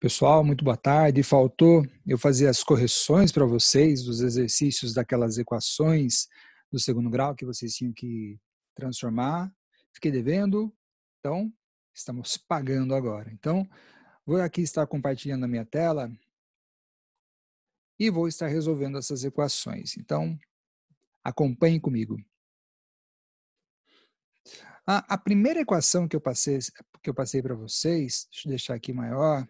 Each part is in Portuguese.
Pessoal, muito boa tarde. Faltou eu fazer as correções para vocês dos exercícios daquelas equações do segundo grau que vocês tinham que transformar. Fiquei devendo, então estamos pagando agora. Então, vou aqui estar compartilhando a minha tela e vou estar resolvendo essas equações. Então, acompanhem comigo. A primeira equação que eu passei para vocês, deixa eu deixar aqui maior,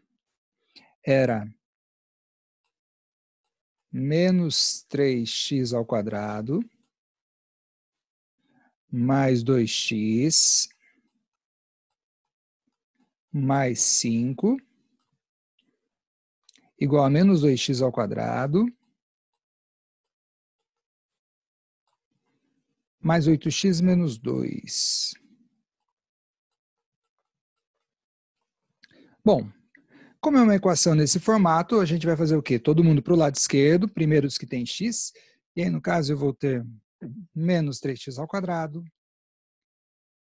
era menos 3x ao quadrado mais 2x mais 5 igual a menos 2x ao quadrado mais 8x menos 2. Bom, como é uma equação nesse formato, a gente vai fazer o quê? Todo mundo para o lado esquerdo, primeiro os que têm x, e aí no caso eu vou ter menos 3x ao quadrado,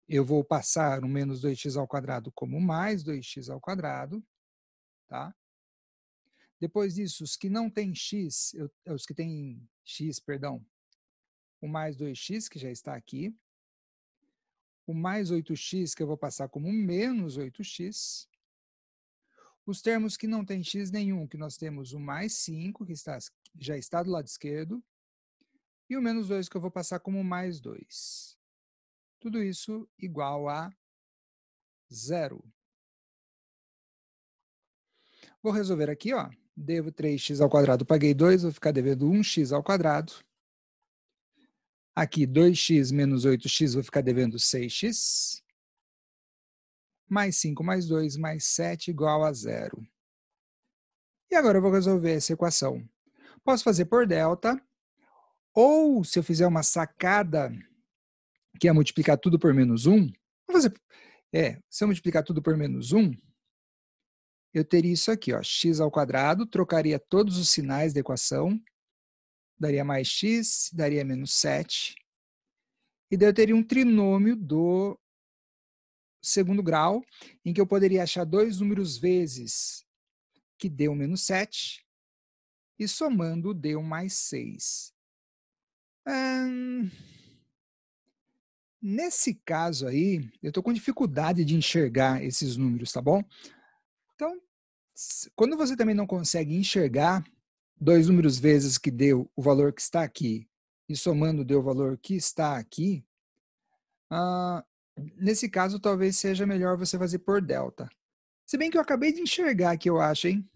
eu vou passar o menos 2x ao quadrado como mais 2x ao quadrado, tá? Depois disso, os que não têm x, os que têm x, perdão, o mais 2x, que já está aqui, o mais 8x, que eu vou passar como menos 8x, os termos que não têm x nenhum, que nós temos o mais 5, que já está do lado esquerdo, e o menos 2, que eu vou passar como mais 2. Tudo isso igual a 0. Vou resolver aqui, ó. Devo 3x ao quadrado, paguei 2, vou ficar devendo 1x ao quadrado. Aqui, 2x menos 8x, vou ficar devendo 6x. Mais 5 mais 2 mais 7 igual a 0. E agora eu vou resolver essa equação. Posso fazer por delta, ou se eu fizer uma sacada, que é multiplicar tudo por menos 1, se eu multiplicar tudo por menos 1, eu teria isso aqui, ó, x ao quadrado, trocaria todos os sinais da equação, daria mais x, daria menos 7, e daí eu teria um trinômio do segundo grau, em que eu poderia achar dois números vezes que deu menos 7, e somando deu mais 6. Nesse caso aí, eu estou com dificuldade de enxergar esses números, tá bom? Então, quando você também não consegue enxergar dois números vezes que deu o valor que está aqui e somando deu o valor que está aqui, nesse caso talvez seja melhor você fazer por delta. Se bem que eu acabei de enxergar aqui, eu acho, hein?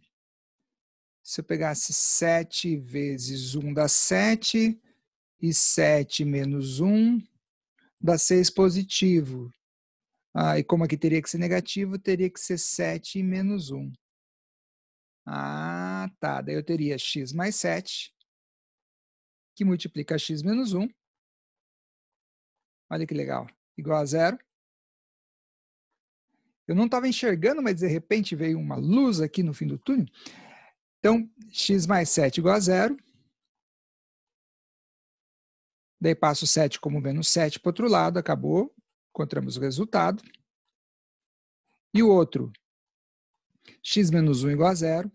Se eu pegasse 7 vezes 1 dá 7, e 7 menos 1 dá 6 positivo. E como aqui teria que ser negativo, teria que ser 7 menos 1. Tá. Daí eu teria x mais 7, que multiplica x menos 1. Olha que legal. Igual a 0. Eu não estava enxergando, mas de repente veio uma luz aqui no fim do túnel. Então, x mais 7 igual a 0. Daí passo 7 como menos 7 para o outro lado, acabou. Encontramos o resultado. E o outro, x menos 1 igual a 0.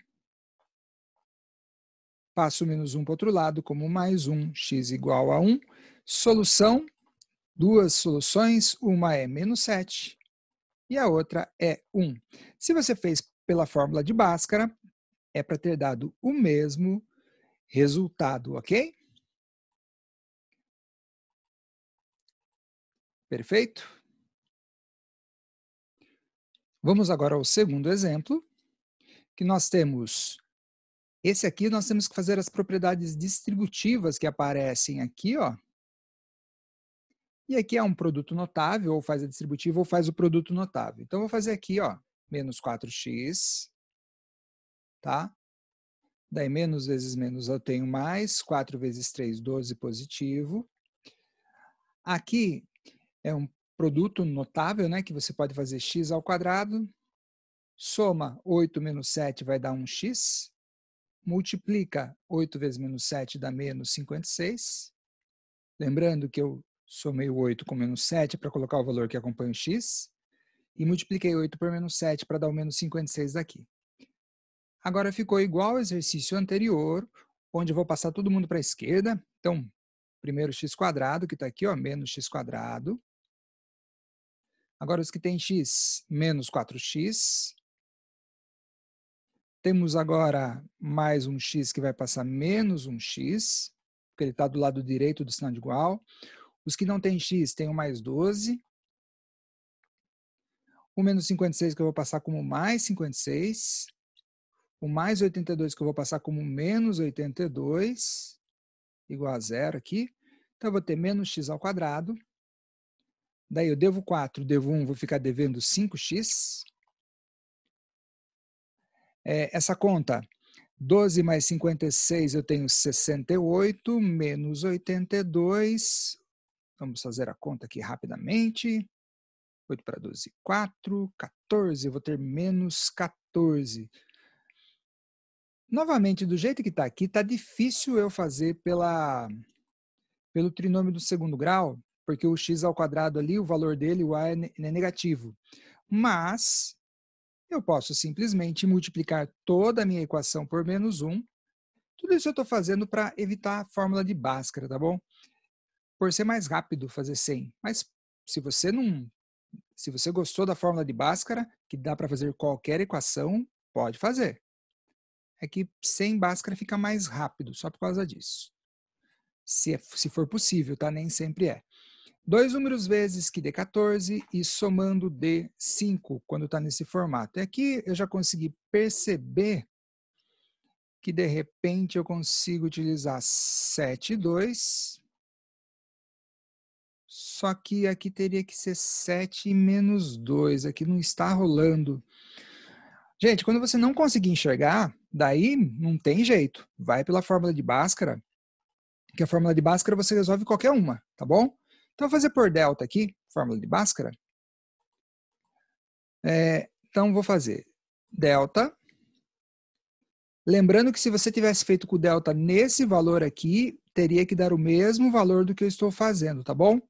Passo o menos 1 para o outro lado, como mais 1, x igual a 1. Solução, duas soluções, uma é menos 7 e a outra é 1. Se você fez pela fórmula de Bhaskara, é para ter dado o mesmo resultado, ok? Perfeito? Vamos agora ao segundo exemplo, que nós temos... Esse aqui nós temos que fazer as propriedades distributivas que aparecem aqui, ó. E aqui é um produto notável, ou faz a distributiva, ou faz o produto notável. Então, vou fazer aqui, ó, menos 4x, tá? Daí, menos vezes menos eu tenho mais, 4 vezes 3, 12 positivo. Aqui é um produto notável, né, que você pode fazer x ao quadrado, soma 8 menos 7 vai dar 1x, multiplica 8 vezes menos 7 dá menos 56. Lembrando que eu somei o 8 com menos 7 para colocar o valor que acompanha o x, e multipliquei 8 por menos 7 para dar o menos 56 daqui. Agora ficou igual ao exercício anterior, onde eu vou passar todo mundo para a esquerda. Então, primeiro x², que está aqui, ó, menos x². Agora, os que têm x, menos 4x. Temos agora mais um x que vai passar menos um x, porque ele está do lado direito do sinal de igual. Os que não têm x têm o mais 12. O menos 56 que eu vou passar como mais 56. O mais 82 que eu vou passar como menos 82, igual a zero aqui. Então, eu vou ter menos x². Daí eu devo 4, devo 1, vou ficar devendo 5x. Essa conta, 12 mais 56, eu tenho 68, menos 82. Vamos fazer a conta aqui rapidamente. 8 para 12, 4, 14, eu vou ter menos 14. Novamente, do jeito que está aqui, está difícil eu fazer pelo trinômio do segundo grau, porque o x² ali, o valor dele, o a é negativo. Mas eu posso simplesmente multiplicar toda a minha equação por menos 1. Tudo isso eu estou fazendo para evitar a fórmula de Bhaskara, tá bom? Por ser mais rápido fazer 100. Mas se você gostou da fórmula de Bhaskara, que dá para fazer qualquer equação, pode fazer. É que sem Bhaskara fica mais rápido, só por causa disso. Se for possível, tá? Nem sempre é. 2 números vezes que dê 14 e somando dê 5, quando está nesse formato. E aqui eu já consegui perceber que, de repente, eu consigo utilizar 7 e 2, só que aqui teria que ser 7 e menos 2, aqui não está rolando. Gente, quando você não conseguir enxergar, daí não tem jeito. Vai pela fórmula de Bhaskara, que a fórmula de Bhaskara você resolve qualquer uma, tá bom? Então, eu vou fazer por delta aqui, fórmula de Bhaskara. Então, vou fazer delta. Lembrando que se você tivesse feito com o delta nesse valor aqui, teria que dar o mesmo valor do que eu estou fazendo, tá bom?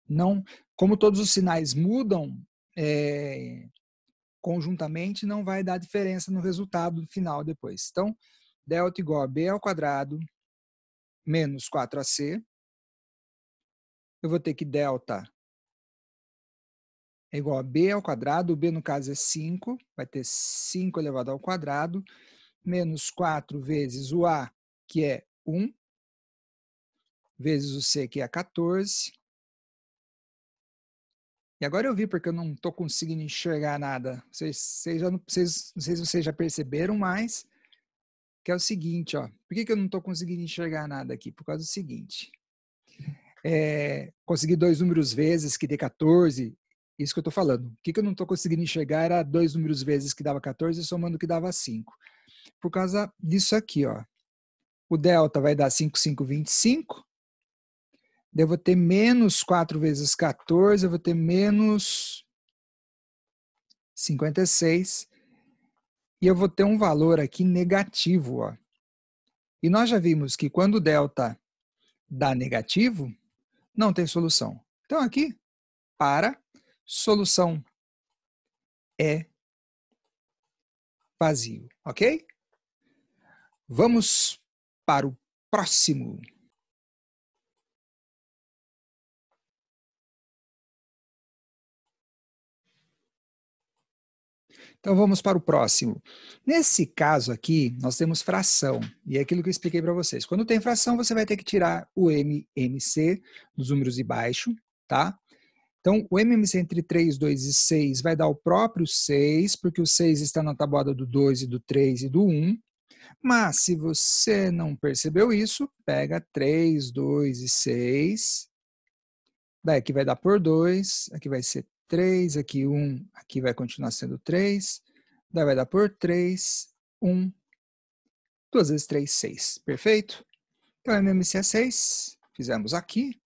Não, como todos os sinais mudam conjuntamente, não vai dar diferença no resultado final depois. Então, delta igual a b² menos 4ac. Eu vou ter que delta é igual a b², o b no caso é 5, vai ter 5 elevado ao quadrado, menos 4 vezes o a, que é 1, vezes o c, que é 14. E agora eu vi porque eu não estou conseguindo enxergar nada. Não sei se vocês já perceberam, mas que é o seguinte, ó. Por que eu não estou conseguindo enxergar nada aqui? Por causa do seguinte. Consegui 2 números vezes que dê 14, isso que eu estou falando. O que eu não estou conseguindo enxergar era 2 números vezes que dava 14 somando que dava 5. Por causa disso aqui, ó. O delta vai dar 5, 5, 25. Eu vou ter menos 4 vezes 14, eu vou ter menos 56. E eu vou ter um valor aqui negativo, ó. E nós já vimos que quando o delta dá negativo, não tem solução. Então aqui, solução é vazio, ok? Vamos para o próximo. Então, vamos para o próximo. Nesse caso aqui, nós temos fração. E é aquilo que eu expliquei para vocês. Quando tem fração, você vai ter que tirar o MMC dos números de baixo, tá? Então, o MMC entre 3, 2 e 6 vai dar o próprio 6, porque o 6 está na tabuada do 2 e do 3 e do 1. Mas, se você não percebeu isso, pega 3, 2 e 6. Daí aqui vai dar por 2, aqui vai ser 3, aqui 1, aqui vai continuar sendo 3. Daí vai dar por 3, 1, 2 vezes 3, 6. Perfeito? Então, MMC é 6. Fizemos aqui.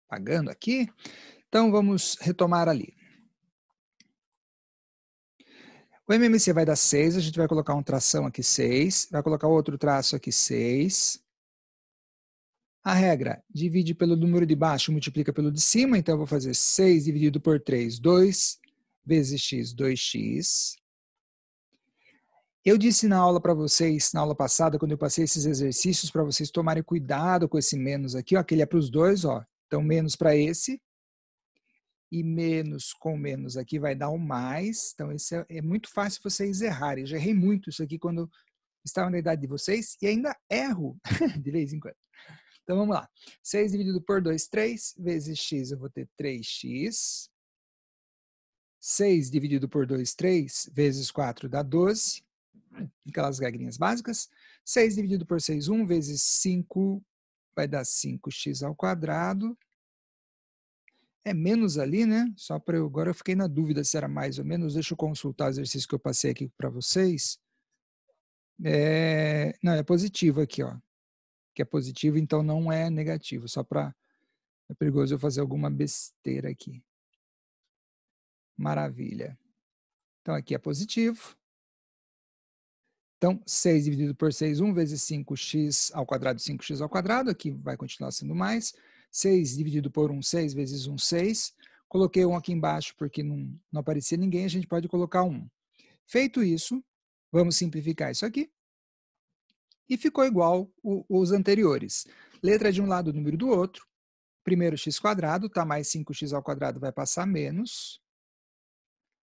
Pagando aqui. Então, vamos retomar ali. O MMC vai dar 6, a gente vai colocar um tração aqui 6, vai colocar outro traço aqui 6. A regra, divide pelo número de baixo, multiplica pelo de cima, então eu vou fazer 6 dividido por 3, 2 vezes x, 2x. Eu disse na aula para vocês, na aula passada, quando eu passei esses exercícios, para vocês tomarem cuidado com esse menos aqui, ó, que ele é para os dois, ó. Então, menos para esse. E menos com menos aqui vai dar um mais. Então, isso é muito fácil vocês errarem. Eu já errei muito isso aqui quando estava na idade de vocês e ainda erro de vez em quando. Então, vamos lá. 6 dividido por 2, 3, vezes x, eu vou ter 3x. 6 dividido por 2, 3, vezes 4 dá 12. Aquelas regrinhas básicas. 6 dividido por 6, 1, vezes 5 vai dar 5x ao quadrado. É menos ali, né? Só para eu. Agora eu fiquei na dúvida se era mais ou menos. Deixa eu consultar o exercício que eu passei aqui para vocês. Não, é positivo aqui, ó. Que é positivo, então não é negativo. Só para. É perigoso eu fazer alguma besteira aqui. Maravilha. Então aqui é positivo. Então, 6 dividido por 6, 1 vezes 5x ao quadrado, 5x ao quadrado. Aqui vai continuar sendo mais. 6 dividido por 1, 6 vezes 1, 6. Coloquei 1 aqui embaixo porque não aparecia ninguém, a gente pode colocar 1. Feito isso, vamos simplificar isso aqui. E ficou igual os anteriores. Letra de um lado, número do outro. Primeiro x quadrado, tá mais 5x ao quadrado, vai passar menos.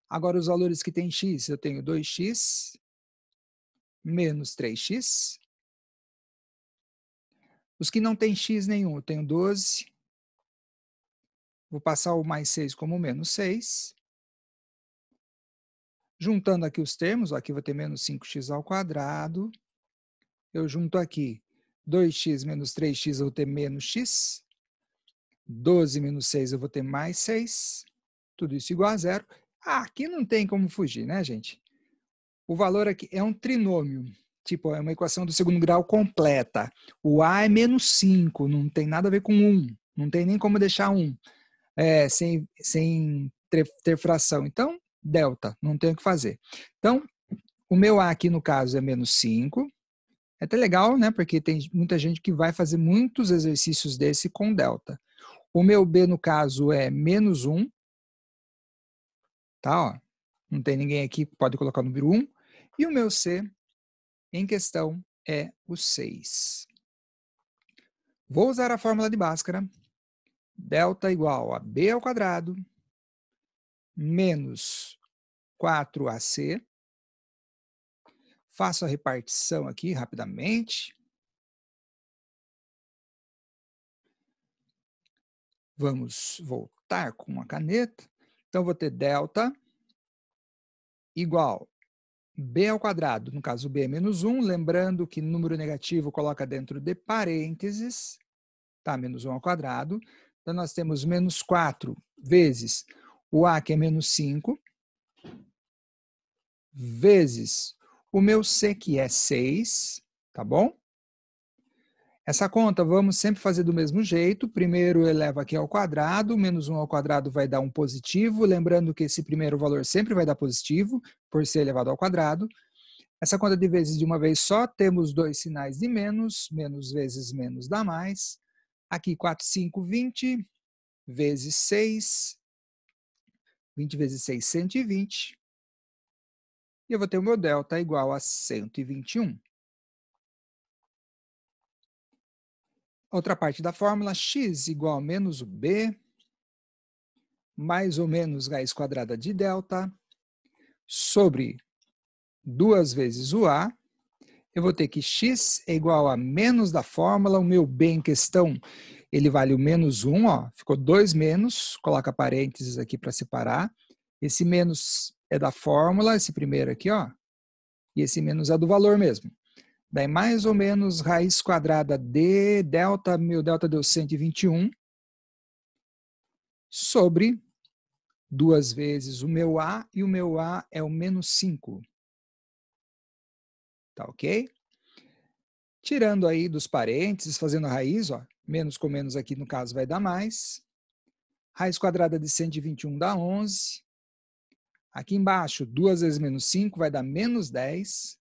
Agora os valores que tem x, eu tenho 2x menos 3x. Os que não tem x nenhum, eu tenho 12. Vou passar o mais 6 como menos 6. Juntando aqui os termos, aqui vou ter menos 5x ao quadrado. Eu junto aqui 2x menos 3x, eu vou ter menos x. 12 menos 6, eu vou ter mais 6. Tudo isso igual a zero. Aqui não tem como fugir, né, gente? O valor aqui é um trinômio. Tipo, é uma equação do segundo grau completa. O A é menos 5, não tem nada a ver com 1. Não tem nem como deixar 1 sem ter fração. Então, delta, não tem o que fazer. Então, o meu A aqui, no caso, é menos 5. É até legal, né? Porque tem muita gente que vai fazer muitos exercícios desse com delta. O meu B, no caso, é menos 1. Tá? Ó. Não tem ninguém aqui que pode colocar o número 1. E o meu C, em questão, é o 6. Vou usar a fórmula de Bhaskara. Delta igual a B ao quadrado menos 4AC. Faço a repartição aqui rapidamente. Vamos voltar com uma caneta. Então, vou ter delta igual B ao quadrado, no caso B é menos 1, lembrando que número negativo coloca dentro de parênteses, tá? Menos 1 ao quadrado. Então, nós temos menos 4 vezes o A, que é menos 5, vezes o meu C, que é 6, tá bom? Essa conta vamos sempre fazer do mesmo jeito. Primeiro eleva aqui ao quadrado, menos 1 ao quadrado vai dar um positivo. Lembrando que esse primeiro valor sempre vai dar positivo, por ser elevado ao quadrado. Essa conta de vezes de uma vez só, temos dois sinais de menos. Menos vezes menos dá mais. Aqui 4, 5, 20, vezes 6. 20 vezes 6, 120. E eu vou ter o meu delta igual a 121. Outra parte da fórmula, x igual a menos o b, mais ou menos raiz quadrada de delta, sobre 2 vezes o a. Eu vou ter que x é igual a menos da fórmula, o meu b em questão, ele vale o menos 1, ó, ficou 2 menos, coloca parênteses aqui para separar. Esse menos é da fórmula, esse primeiro aqui, ó, e esse menos é do valor mesmo. Daí mais ou menos raiz quadrada de delta, meu delta deu 121, sobre 2 vezes o meu A, e o meu A é o menos 5. Tá ok? Tirando aí dos parênteses, fazendo a raiz, ó, menos com menos aqui no caso vai dar mais. Raiz quadrada de 121 dá 11. Aqui embaixo, 2 vezes menos 5 vai dar menos 10.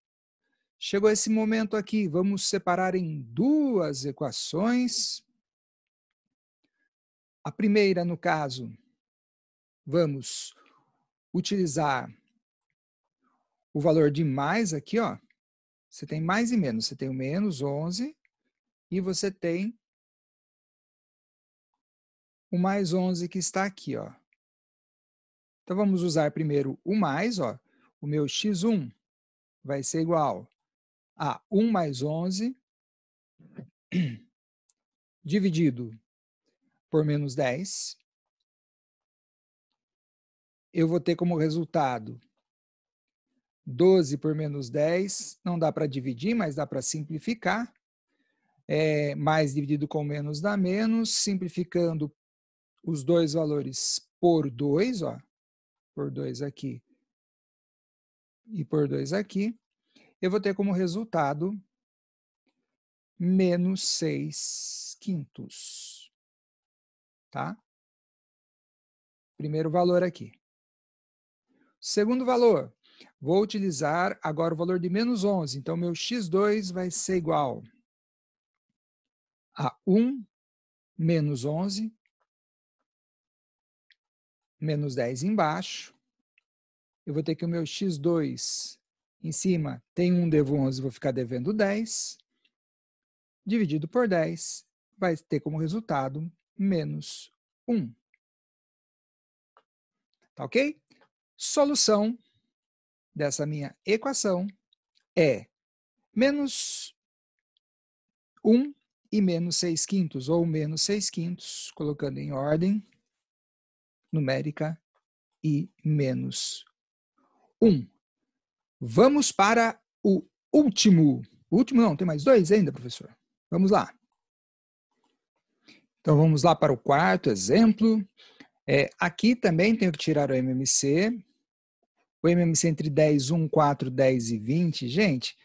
Chegou esse momento aqui, vamos separar em duas equações. A primeira, no caso, vamos utilizar o valor de mais aqui, ó, você tem mais e menos. Você tem o menos 11 e você tem o mais 11 que está aqui, ó. Então, vamos usar primeiro o mais, ó. O meu x1 vai ser igual a 1 mais 11 dividido por menos 10. Eu vou ter como resultado 12 por menos 10. Não dá para dividir, mas dá para simplificar. Mais dividido com menos dá menos. Simplificando os dois valores por 2, ó. Por 2 aqui e por 2 aqui. Eu vou ter como resultado menos 6 quintos. Tá? Primeiro valor aqui. Segundo valor, vou utilizar agora o valor de menos 11. Então, meu x2 vai ser igual a 1 menos 11, menos 10 embaixo. Eu vou ter que o meu x2 em cima tem 1, devo 11, vou ficar devendo 10. Dividido por 10, vai ter como resultado menos 1. Tá ok? Solução dessa minha equação é menos 1 e menos 6 quintos, ou menos 6 quintos, colocando em ordem numérica, e menos 1. Vamos para o último. O último não, tem mais 2 ainda, professor. Vamos lá. Então, vamos lá para o quarto exemplo. Aqui também tenho que tirar o MMC. O MMC entre 10, 1, 4, 10 e 20. Gente,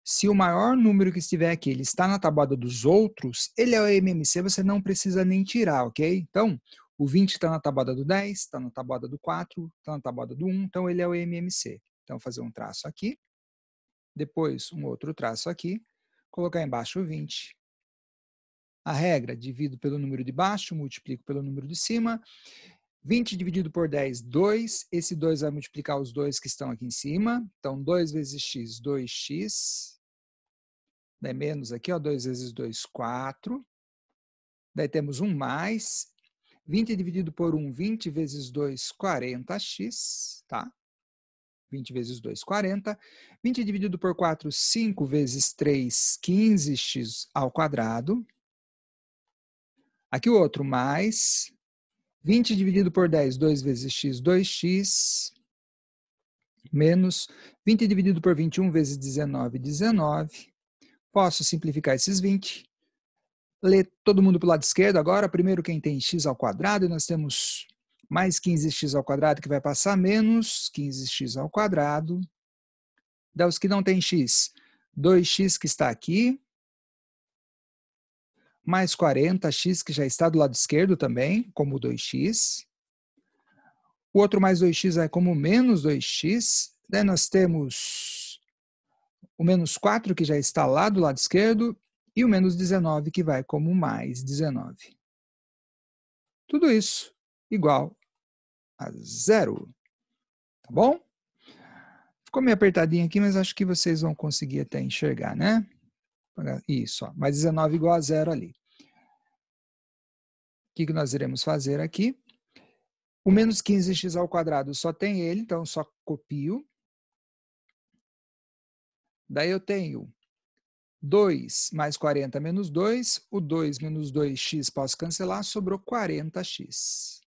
se o maior número que estiver aqui ele está na tabuada dos outros, ele é o MMC, você não precisa nem tirar, ok? Então, o 20 está na tabuada do 10, está na tabuada do 4, está na tabuada do 1, então ele é o MMC. Então, fazer um traço aqui, depois um outro traço aqui, colocar embaixo o 20. A regra, divido pelo número de baixo, multiplico pelo número de cima. 20 dividido por 10, 2. Esse 2 vai multiplicar os 2 que estão aqui em cima. Então, 2 vezes x, 2x. Daí menos aqui, ó, 2 vezes 2, 4. Daí temos 1 mais. 20 dividido por 1, 20 vezes 2, 40x, tá? 20 vezes 2, 40. 20 dividido por 4, 5 vezes 3, 15x ao quadrado. Aqui o outro mais. 20 dividido por 10, 2 vezes x, 2x. Menos 20 dividido por 21 vezes 19, 19. Posso simplificar esses 20. Ler todo mundo para o lado esquerdo agora. Primeiro quem tem x ao quadrado, e nós temos mais 15x ao quadrado, que vai passar menos 15x ao quadrado. Dá os que não tem x, 2x que está aqui, mais 40x que já está do lado esquerdo também, como 2x. O outro mais 2x é como menos 2x. Daí nós temos o menos 4 que já está lá do lado esquerdo, e o menos 19 que vai como mais 19. Tudo isso igual a 0. Tá bom? Ficou meio apertadinho aqui, mas acho que vocês vão conseguir até enxergar, né? Isso, ó, mais 19 igual a 0 ali. O que nós iremos fazer aqui? O menos 15x ao quadrado só tem ele, então só copio. Daí eu tenho 2 mais 40 menos 2. O 2 menos 2x posso cancelar, sobrou 40x.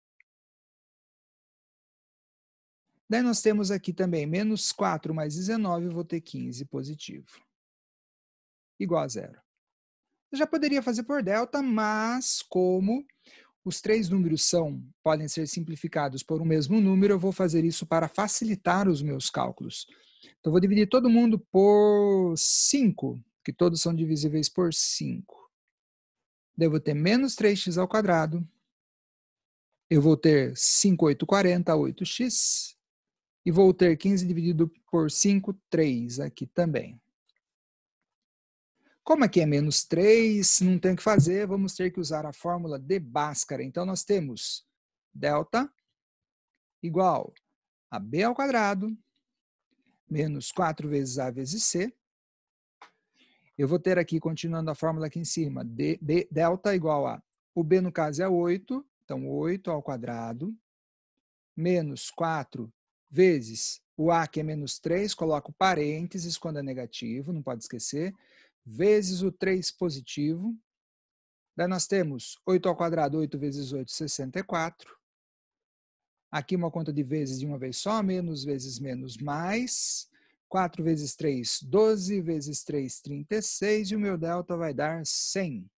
Daí nós temos aqui também menos 4 mais 19, eu vou ter 15 positivo. Igual a 0. Eu já poderia fazer por delta, mas como os 3 números podem ser simplificados por um mesmo número, eu vou fazer isso para facilitar os meus cálculos. Então, eu vou dividir todo mundo por 5, que todos são divisíveis por 5. Daí eu vou ter menos 3x ao quadrado. Eu vou ter 5, 8, 40, 8x. E vou ter 15 dividido por 5, 3 aqui também. Como aqui é menos 3, não tem o que fazer, vamos ter que usar a fórmula de Bhaskara. Então, nós temos delta igual a b ao quadrado menos 4 vezes A vezes C. Eu vou ter aqui, continuando a fórmula aqui em cima, delta igual a, o B no caso é 8, então 8 ao quadrado, menos 4 vezes o A, que é menos 3, coloco parênteses quando é negativo, não pode esquecer, vezes o 3 positivo. Daí nós temos 8 ao quadrado, 8 vezes 8, 64. Aqui uma conta de vezes de uma vez só, menos vezes menos mais. 4 vezes 3, 12, vezes 3, 36, e o meu delta vai dar 100.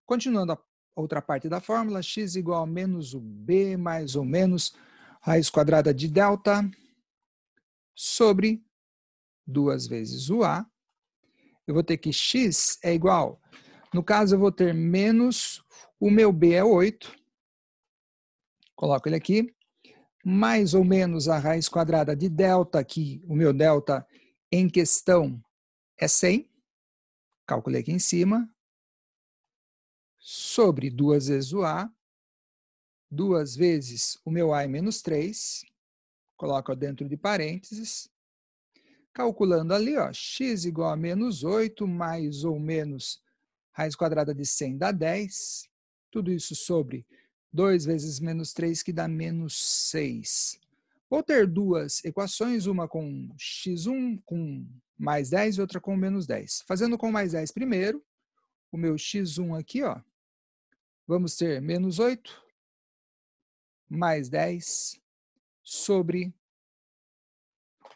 Continuando a outra parte da fórmula, x igual a menos o b mais ou menos raiz quadrada de delta sobre 2 vezes o a. Eu vou ter que x é igual, no caso eu vou ter menos, o meu b é 8, coloco ele aqui, mais ou menos a raiz quadrada de delta, que o meu delta em questão é 100, calculei aqui em cima, sobre 2 vezes o A, 2 vezes o meu A é menos 3, coloco dentro de parênteses, calculando ali, ó, x igual a menos 8, mais ou menos raiz quadrada de 100 dá 10, tudo isso sobre 2 vezes menos 3, que dá menos 6. Vou ter duas equações, uma com x1 com mais 10 e outra com menos 10. Fazendo com mais 10 primeiro, o meu x1 aqui, ó, vamos ter menos 8 mais 10 sobre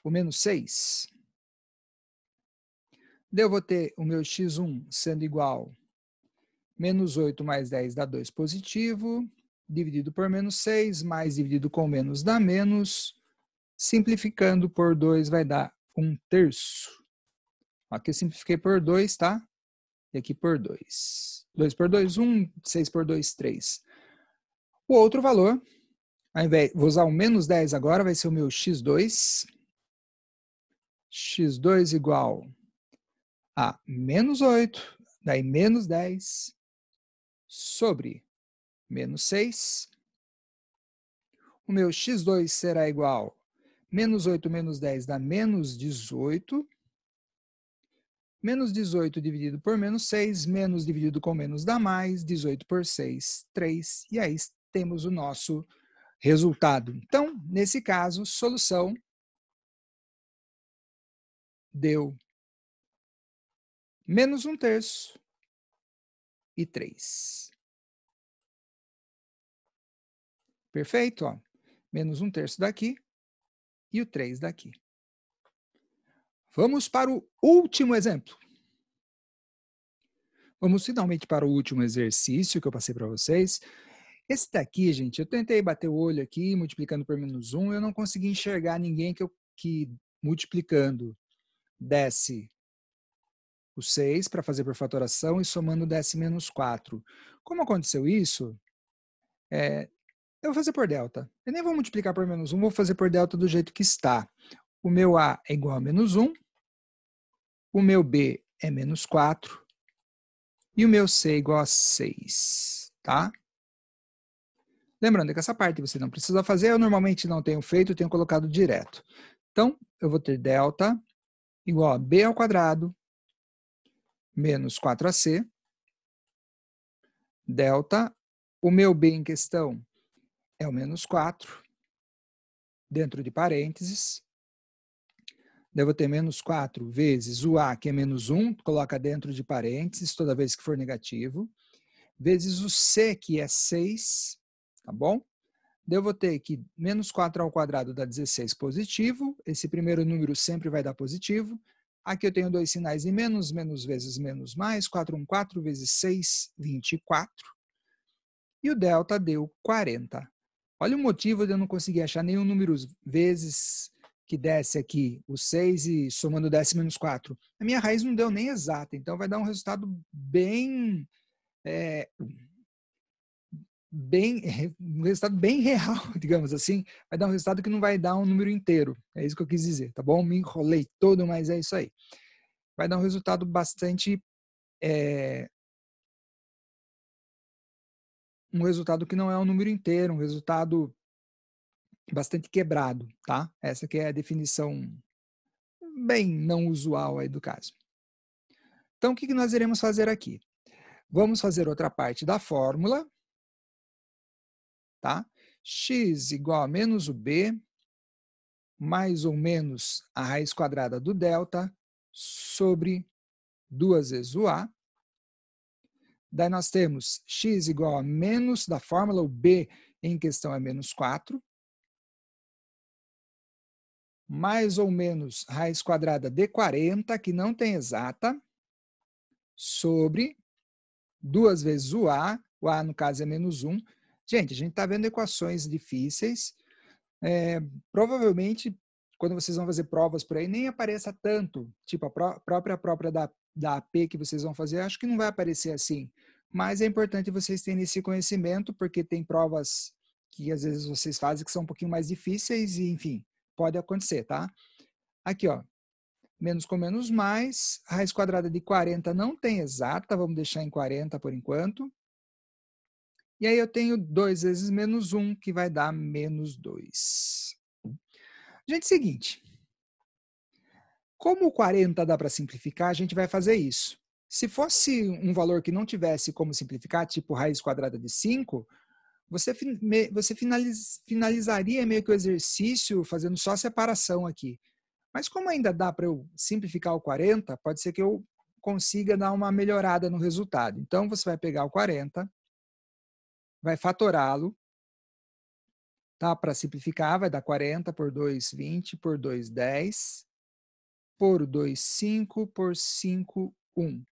o menos 6. Daí eu vou ter o meu x1 sendo igual a menos 8 mais 10 dá 2 positivo, dividido por menos 6, mais dividido com menos dá menos, simplificando por 2 vai dar 1/3. Aqui eu simplifiquei por 2, tá? E aqui por 2. 2 por 2, 1, 6 por 2, 3. O outro valor, ao invés, vou usar o menos 10 agora, vai ser o meu x2. x2 igual a menos 8, daí menos 10, sobre menos 6. O meu x2 será igual a menos 8 menos 10 dá menos 18. Menos 18 dividido por menos 6, menos dividido com menos dá mais, 18 por 6, 3. E aí temos o nosso resultado. Então, nesse caso, solução deu menos 1/3 e 3. Perfeito? Ó. Menos 1/3 daqui e o 3 daqui. Vamos para o último exemplo. Vamos finalmente para o último exercício que eu passei para vocês. Esse daqui, gente, eu tentei bater o olho aqui, multiplicando por menos 1, eu não consegui enxergar ninguém que multiplicando desse o 6 para fazer por fatoração e somando desse menos 4. Como aconteceu isso, eu vou fazer por delta. Eu nem vou multiplicar por menos 1, vou fazer por delta do jeito que está. O meu A é igual a menos 1, o meu B é menos 4 e o meu C é igual a 6, tá? Lembrando que essa parte você não precisa fazer, eu normalmente não tenho feito, eu tenho colocado direto. Então, eu vou ter delta igual a B ao quadrado menos 4AC, delta, o meu B em questão é o menos 4, dentro de parênteses, devo ter menos 4 vezes o A, que é menos 1, coloca dentro de parênteses, toda vez que for negativo, vezes o C, que é 6, tá bom? Devo ter que menos 4 ao quadrado dá 16 positivo, esse primeiro número sempre vai dar positivo. Aqui eu tenho dois sinais de menos, menos vezes menos mais, 4, 1, 4 vezes 6, 24. E o delta deu 40. Olha o motivo de eu não conseguir achar nenhum número vezes que desse aqui o 6 e somando desse menos 4. A minha raiz não deu nem exata, então vai dar um resultado bem um resultado bem real, digamos assim, vai dar um resultado que não vai dar um número inteiro. É isso que eu quis dizer, tá bom? Me enrolei todo, mas é isso aí. Vai dar um resultado bastante... um resultado que não é um número inteiro, um resultado bastante quebrado, tá? Essa que é a definição bem não usual aí do caso. Então, o que nós iremos fazer aqui? Vamos fazer outra parte da fórmula, tá? X igual a menos o b, mais ou menos a raiz quadrada do delta, sobre 2 vezes o a. Daí nós temos x igual a menos da fórmula, o b em questão é menos 4, mais ou menos raiz quadrada de 40, que não tem exata, sobre 2 vezes o a no caso é menos 1. Gente, a gente está vendo equações difíceis, provavelmente quando vocês vão fazer provas por aí, nem apareça tanto, tipo a própria da AP que vocês vão fazer, acho que não vai aparecer assim, mas é importante vocês terem esse conhecimento, porque tem provas que às vezes vocês fazem que são um pouquinho mais difíceis e, enfim, pode acontecer, tá? Aqui, ó, menos com menos mais, a raiz quadrada de 40 não tem exata, vamos deixar em 40 por enquanto. E aí eu tenho 2 vezes menos 1, que vai dar menos 2. Gente, seguinte, como o 40 dá para simplificar, a gente vai fazer isso. Se fosse um valor que não tivesse como simplificar, tipo raiz quadrada de 5, você finalizaria meio que o exercício fazendo só a separação aqui. Mas como ainda dá para eu simplificar o 40, pode ser que eu consiga dar uma melhorada no resultado. Então, você vai pegar o 40, vai fatorá-lo, tá? Para simplificar, vai dar 40 por 2, 20, por 2, 10, por 2, 5, por 5, 1.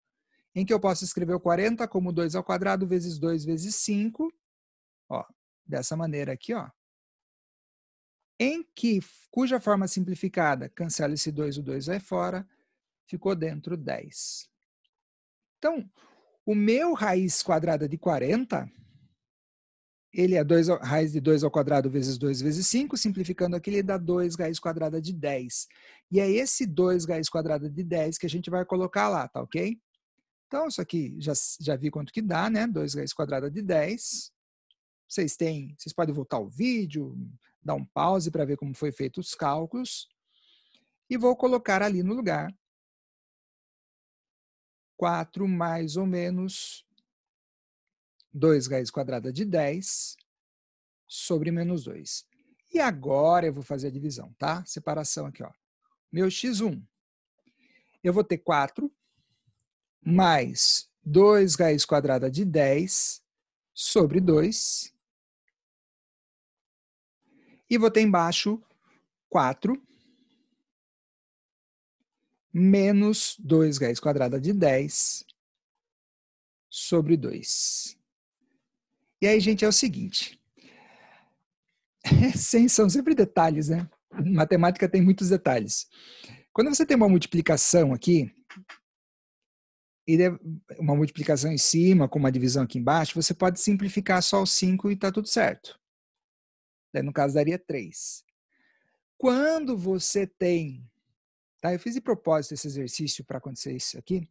Em que eu posso escrever o 40 como 2 ao quadrado vezes 2 vezes 5, ó, dessa maneira aqui, ó. Cuja forma simplificada, cancela esse 2, o 2 vai fora, ficou dentro 10. Então, o meu raiz quadrada de 40, ele é raiz de 2 ao quadrado vezes 2 vezes 5, simplificando aqui ele dá 2 raiz quadrada de 10. E é esse 2 raiz quadrada de 10 que a gente vai colocar lá, tá ok? Então, isso aqui já vi quanto que dá, né? 2 raiz quadrada de 10. Vocês podem voltar o vídeo, dar um pause para ver como foi feito os cálculos. E vou colocar ali no lugar 4 mais ou menos 2 raiz quadrada de 10 sobre menos 2. E agora eu vou fazer a divisão, tá? Separação aqui, ó. Meu x1, eu vou ter 4 mais 2 raiz quadrada de 10 sobre 2. E vou ter embaixo 4 menos 2 raiz quadrada de 10 sobre 2. E aí, gente, é o seguinte. São sempre detalhes, né? Matemática tem muitos detalhes. Quando você tem uma multiplicação aqui, e uma multiplicação em cima, com uma divisão aqui embaixo, você pode simplificar só o 5 e está tudo certo. Daí, no caso, daria 3. Quando você tem... Tá? Eu fiz de propósito esse exercício para acontecer isso aqui.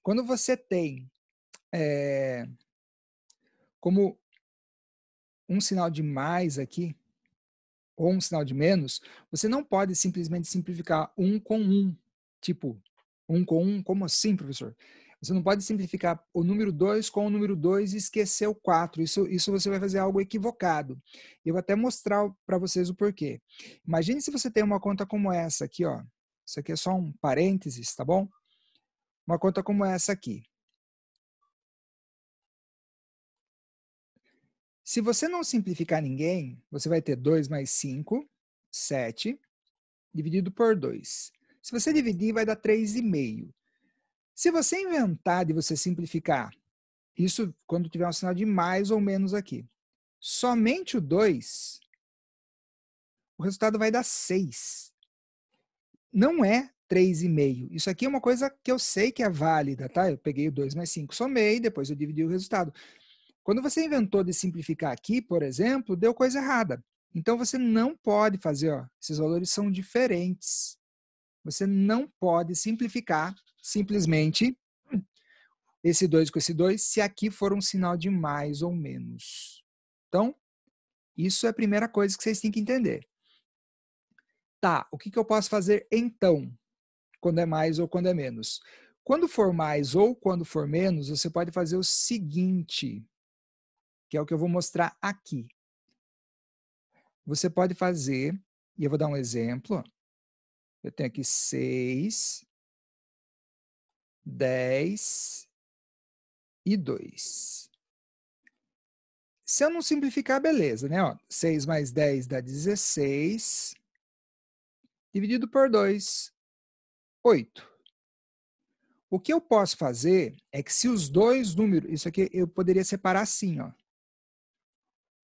Quando você tem como um sinal de mais aqui, ou um sinal de menos, você não pode simplesmente simplificar 1 com 1. Tipo, 1 com 1, como assim, professor? Você não pode simplificar o número 2 com o número 2 e esquecer o 4. Isso você vai fazer algo equivocado. Eu vou até mostrar para vocês o porquê. Imagine se você tem uma conta como essa aqui, ó. Isso aqui é só um parênteses, tá bom? Uma conta como essa aqui. Se você não simplificar ninguém, você vai ter 2 mais 5, 7, dividido por 2. Se você dividir, vai dar 3,5. Se você inventar de você simplificar, isso quando tiver um sinal de mais ou menos aqui, somente o 2, o resultado vai dar 6. Não é 3,5. Isso aqui é uma coisa que eu sei que é válida, tá? Eu peguei o 2 mais 5, somei, depois eu dividi o resultado. Quando você inventou de simplificar aqui, por exemplo, deu coisa errada. Então, você não pode fazer, ó, esses valores são diferentes. Você não pode simplificar simplesmente esse 2 com esse 2 se aqui for um sinal de mais ou menos. Então, Isso é a primeira coisa que vocês têm que entender. Tá, o que eu posso fazer então, quando é mais ou quando é menos? Quando for mais ou quando for menos, você pode fazer o seguinte, que é o que eu vou mostrar aqui. Você pode fazer, e eu vou dar um exemplo, eu tenho aqui 6, 10 e 2. Se eu não simplificar, beleza, né? Ó, 6 mais 10 dá 16, dividido por 2, 8. O que eu posso fazer é que se os dois números, isso aqui eu poderia separar assim, ó.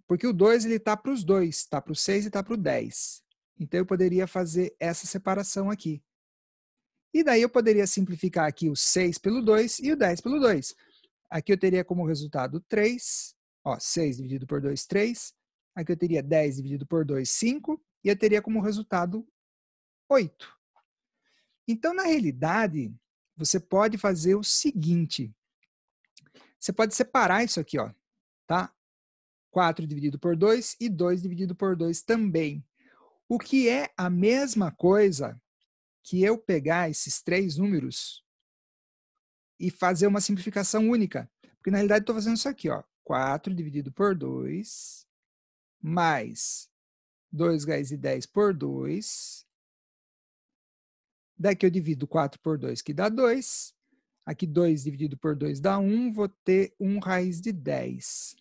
Porque o 2 ele está para os dois, está para o 6 e está para o 10. Então eu poderia fazer essa separação aqui. E daí eu poderia simplificar aqui o 6 pelo 2 e o 10 pelo 2. Aqui eu teria como resultado 3, ó, 6 dividido por 2, 3. Aqui eu teria 10 dividido por 2, 5. E eu teria como resultado 8. Então, na realidade, você pode fazer o seguinte. Você pode separar isso aqui, ó, tá? 4 dividido por 2 e 2 dividido por 2 também. O que é a mesma coisa que eu pegar esses três números e fazer uma simplificação única. Porque na realidade eu estou fazendo isso aqui, ó. 4 dividido por 2, mais 2 raiz de 10 por 2. Daqui eu divido 4 por 2, que dá 2. Aqui 2 dividido por 2 dá 1, vou ter 1 raiz de 10.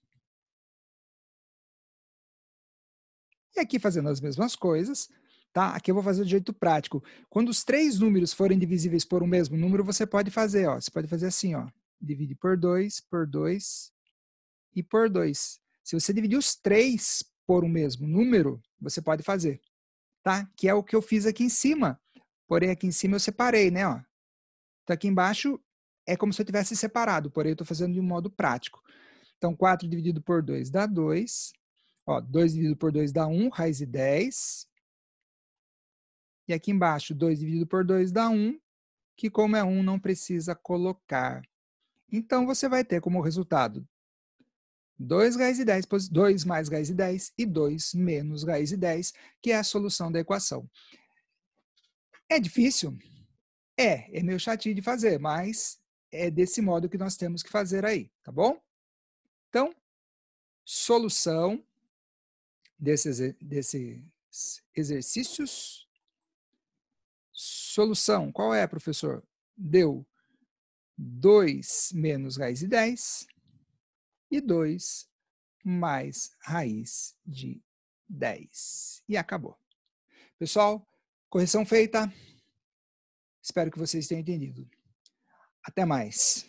E aqui fazendo as mesmas coisas, tá? Aqui eu vou fazer do jeito prático. Quando os três números forem divisíveis por um mesmo número, você pode fazer, ó. Você pode fazer assim, ó. Divide por 2 e por 2. Se você dividir os três por um mesmo número, você pode fazer, tá? Que é o que eu fiz aqui em cima. Porém, aqui em cima eu separei, né? Ó. Então, aqui embaixo é como se eu tivesse separado, porém eu estou fazendo de um modo prático. Então, 4 dividido por 2 dá 2. Ó, 2 dividido por 2 dá 1, raiz de 10. E aqui embaixo, 2 dividido por 2 dá 1, que como é 1, não precisa colocar. Então, você vai ter como resultado 2 raiz de 10, 2 mais raiz de 10 e 2 menos raiz de 10, que é a solução da equação. É difícil? É meio chatinho de fazer, mas é desse modo que nós temos que fazer aí, tá bom? Então, solução desses exercícios. Solução, qual é, professor? Deu 2 menos raiz de 10 e 2 mais raiz de 10. E acabou. Pessoal, correção feita. Espero que vocês tenham entendido. Até mais.